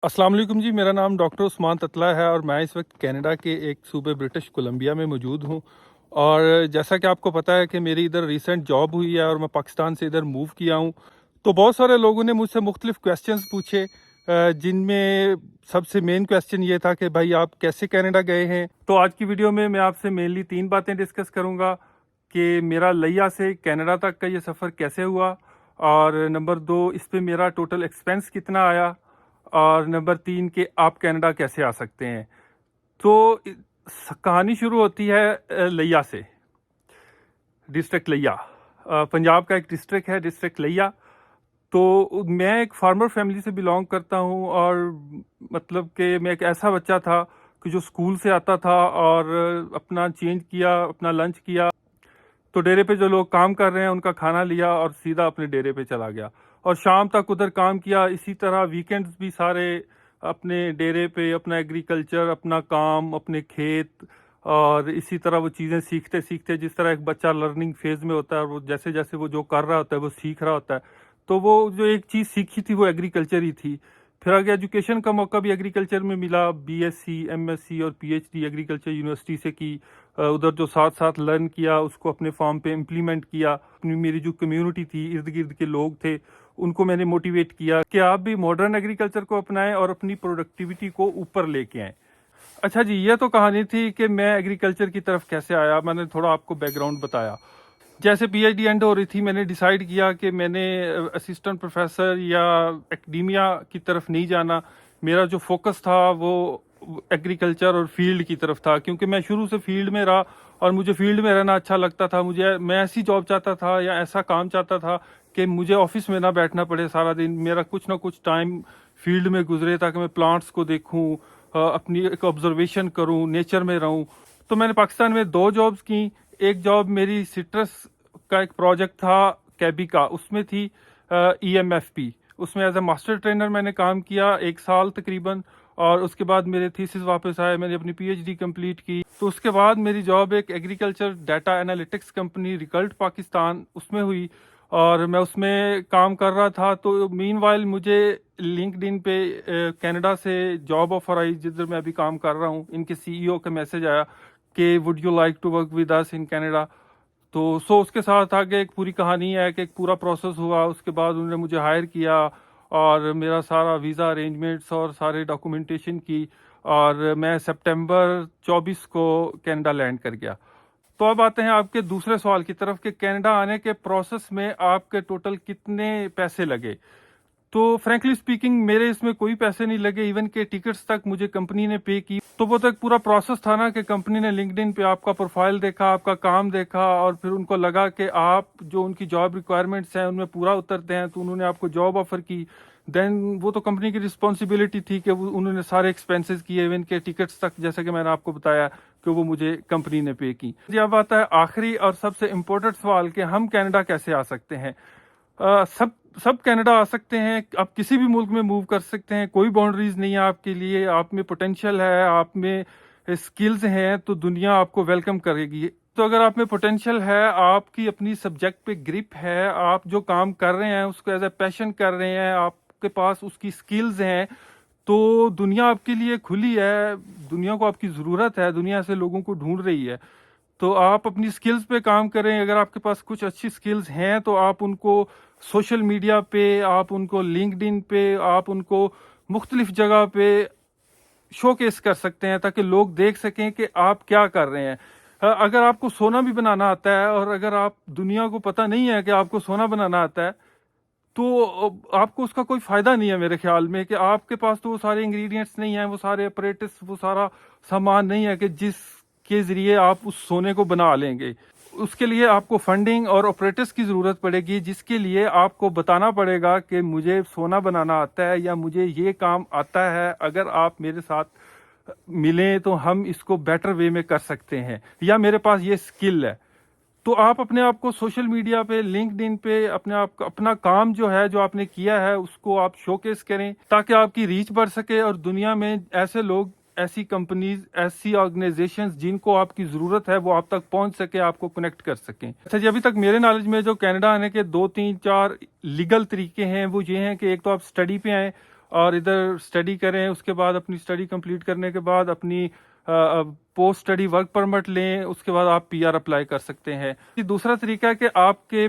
अस्सलाम वालेकुम जी। मेरा नाम डॉक्टर उस्मान ततला है और मैं इस वक्त कनाडा के एक सूबे ब्रिटिश कोलंबिया में मौजूद हूँ। और जैसा कि आपको पता है कि मेरी इधर रिसेंट जॉब हुई है और मैं पाकिस्तान से इधर मूव किया हूँ, तो बहुत सारे लोगों ने मुझसे मुख्तलिफ क्वेश्चंस पूछे, जिनमें सबसे मेन क्वेश्चन ये था कि भाई आप कैसे कनाडा गए हैं। तो आज की वीडियो में मैं आपसे मेनली 3 बातें डिस्कस करूँगा कि मेरा लिया से कनाडा तक का ये सफ़र कैसे हुआ, और नंबर 2 इस पे मेरा टोटल एक्सपेंस कितना आया, और नंबर 3 कि आप कनाडा कैसे आ सकते हैं। तो कहानी शुरू होती है लिया से। डिस्ट्रिक्ट लिया पंजाब का एक डिस्ट्रिक्ट है, डिस्ट्रिक्ट लिया। तो मैं एक फार्मर फैमिली से बिलोंग करता हूँ, और मतलब कि मैं एक ऐसा बच्चा था कि जो स्कूल से आता था और अपना चेंज किया, अपना लंच किया, तो डेरे पे जो लोग काम कर रहे हैं उनका खाना लिया और सीधा अपने डेरे पे चला गया, और शाम तक उधर काम किया। इसी तरह वीकेंड्स भी सारे अपने डेरे पे अपना एग्रीकल्चर, अपना काम, अपने खेत, और इसी तरह वो चीज़ें सीखते सीखते, जिस तरह एक बच्चा लर्निंग फेज में होता है, और वो जैसे जैसे वो जो कर रहा होता है वो सीख रहा होता है, तो वो जो एक चीज़ सीखी थी वो एग्रीकल्चर ही थी। फिर आगे एजुकेशन का मौका भी एग्रीकल्चर में मिला, बीएससी, एमएससी और पीएचडी एग्रीकल्चर यूनिवर्सिटी से की। उधर जो साथ साथ लर्न किया उसको अपने फार्म पे इम्प्लीमेंट किया। अपनी मेरी जो कम्युनिटी थी, इर्द गिर्द के लोग थे, उनको मैंने मोटिवेट किया कि आप भी मॉडर्न एग्रीकल्चर को अपनाएं और अपनी प्रोडक्टिविटी को ऊपर लेके आएं। अच्छा जी, ये तो कहानी थी कि मैं एग्रीकल्चर की तरफ कैसे आया। मैंने थोड़ा आपको बैकग्राउंड बताया। जैसे पीएचडी एंड हो रही थी, मैंने डिसाइड किया कि मैंने असिस्टेंट प्रोफेसर या एकेडेमिया की तरफ नहीं जाना। मेरा जो फोकस था वो एग्रीकल्चर और फील्ड की तरफ था, क्योंकि मैं शुरू से फील्ड में रहा और मुझे फील्ड में रहना अच्छा लगता था। मैं ऐसी जॉब चाहता था या ऐसा काम चाहता था कि मुझे ऑफिस में ना बैठना पड़े सारा दिन, मेरा कुछ ना कुछ टाइम फील्ड में गुजरे, ताकि मैं प्लांट्स को देखूं, अपनी एक ऑब्जर्वेशन करूं, नेचर में रहूं। तो मैंने पाकिस्तान में 2 जॉब्स की। एक जॉब मेरी सिट्रस का एक प्रोजेक्ट था कैबी का, उसमें थी ईएमएफपी। उसमें एज ए मास्टर ट्रेनर मैंने काम किया 1 साल तकरीबन, और उसके बाद मेरे थीसिस वापस आए, मैंने अपनी पीएचडी कंप्लीट की। तो उसके बाद मेरी जॉब एक एग्रीकल्चर डाटा एनालिटिक्स कंपनी रिकल्ट पाकिस्तान उसमें हुई, और मैं उसमें काम कर रहा था। तो मीनवाइल मुझे लिंक्डइन पे कनाडा से जॉब ऑफर आई, जिधर मैं अभी काम कर रहा हूँ। इनके सीईओ का मैसेज आया कि would you like to work with us in Canada. तो उसके साथ आगे एक पूरी कहानी है कि एक पूरा प्रोसेस हुआ। उसके बाद उन्होंने मुझे हायर किया और मेरा सारा वीज़ा अरेंजमेंट्स और सारे डॉक्यूमेंटेशन की, और मैं सितंबर 24 को कनाडा लैंड कर गया। तो अब आते हैं आपके दूसरे सवाल की तरफ कि कनाडा आने के प्रोसेस में आपके टोटल कितने पैसे लगे। तो फ्रैंकली स्पीकिंग मेरे इसमें कोई पैसे नहीं लगे, इवन के टिकट्स तक मुझे कंपनी ने पे की। तो वो तो एक पूरा प्रोसेस था ना कि कंपनी ने लिंक्डइन पे आपका प्रोफाइल देखा, आपका काम देखा, और फिर उनको लगा कि आप जो उनकी जॉब रिक्वायरमेंट्स हैं उनमें पूरा उतरते हैं, तो उन्होंने आपको जॉब ऑफर की। देन वो तो कंपनी की रिस्पॉन्सिबिलिटी थी कि उन्होंने सारे एक्सपेंसेस किए, इवन के टिकट्स तक, जैसे कि मैंने आपको बताया कि वो मुझे कंपनी ने पे की जी। अब आता है आखिरी और सबसे इम्पोर्टेंट सवाल कि हम कनाडा कैसे आ सकते हैं। सब कनाडा आ सकते हैं, आप किसी भी मुल्क में मूव कर सकते हैं, कोई बाउंड्रीज नहीं है आपके लिए। आप में पोटेंशियल है, आप में स्किल्स हैं, तो दुनिया आपको वेलकम करेगी। तो अगर आप में पोटेंशियल है, आपकी अपनी सब्जेक्ट पे ग्रिप है, आप जो काम कर रहे हैं उसको एज ए पैशन कर रहे हैं, आपके पास उसकी स्किल्स हैं, तो दुनिया आपके लिए खुली है। दुनिया को आपकी ज़रूरत है, दुनिया से लोगों को ढूंढ रही है। तो आप अपनी स्किल्स पे काम करें। अगर आपके पास कुछ अच्छी स्किल्स हैं तो आप उनको सोशल मीडिया पे, आप उनको लिंक्डइन पे, आप उनको मुख्तलिफ जगह पे शोकेस कर सकते हैं, ताकि लोग देख सकें कि आप क्या कर रहे हैं। अगर आपको सोना भी बनाना आता है, और अगर आप दुनिया को पता नहीं है कि आपको सोना बनाना आता है, तो आपको उसका कोई फ़ायदा नहीं है मेरे ख्याल में। कि आपके पास तो वो सारे इंग्रेडिएंट्स नहीं हैं, वो सारे अपरेटिस, वो सारा सामान नहीं है कि जिसके ज़रिए आप उस सोने को बना लेंगे। उसके लिए आपको फंडिंग और ऑपरेटर्स की ज़रूरत पड़ेगी, जिसके लिए आपको बताना पड़ेगा कि मुझे सोना बनाना आता है या मुझे ये काम आता है, अगर आप मेरे साथ मिलें तो हम इसको बेटर वे में कर सकते हैं, या मेरे पास ये स्किल है। तो आप अपने आप को सोशल मीडिया पे, लिंक्डइन पे अपने आप अपना काम जो है, जो आपने किया है, उसको आप शोकेस करें, ताकि आपकी रीच बढ़ सके और दुनिया में ऐसे लोग, ऐसी कंपनीज, ऐसी ऑर्गेनाइजेशंस जिनको आपकी ज़रूरत है वो आप तक पहुंच सके, आपको कनेक्ट कर सकें। अच्छा जी, अभी तक मेरे नॉलेज में जो कनाडा आने के 2 3 4 लीगल तरीके हैं वो ये हैं कि एक तो आप स्टडी पे आएँ, اور ادھر اسٹڈی کریں. اس کے بعد اپنی اسٹڈی کمپلیٹ کرنے کے بعد اپنی پوسٹ اسٹڈی ورک پرمٹ لیں. اس کے بعد آپ پی آر اپلائی کر سکتے ہیں. یہ دوسرا طریقہ ہے کہ آپ کے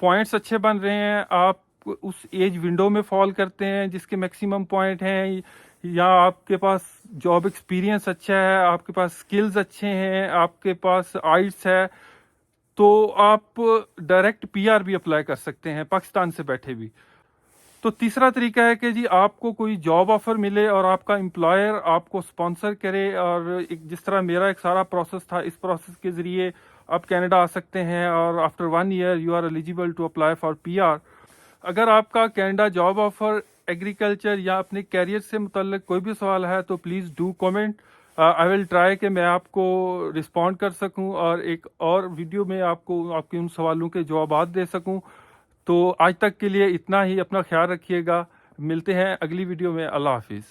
پوائنٹس اچھے بن رہے ہیں, آپ اس ایج ونڈو میں فال کرتے ہیں جس کے میکسیمم پوائنٹ ہیں, یا آپ کے پاس جاب ایکسپیرینس اچھا ہے, آپ کے پاس سکلز اچھے ہیں, آپ کے پاس آئلٹس ہے, تو آپ ڈائریکٹ پی آر بھی اپلائی کر سکتے ہیں پاکستان سے بیٹھے بھی. تو تیسرا طریقہ ہے کہ جی آپ کو کوئی جاب آفر ملے اور آپ کا امپلائر آپ کو اسپانسر کرے, اور جس طرح میرا ایک سارا پروسیس تھا, اس پروسیس کے ذریعے آپ کینیڈا آ سکتے ہیں, اور after 1 year you are eligible to apply for P R. اگر آپ کا کینیڈا جاب آفر, ایگریکلچر یا اپنے کیریئر سے متعلق کوئی بھی سوال ہے تو please do comment. I will try کہ میں آپ کو رسپونڈ کر سکوں اور ایک اور ویڈیو میں آپ کو آپ کے ان سوالوں کے جوابات دے سکوں. تو آج تک کے لیے اتنا ہی. اپنا خیال رکھیے گا. ملتے ہیں اگلی ویڈیو میں. اللہ حافظ.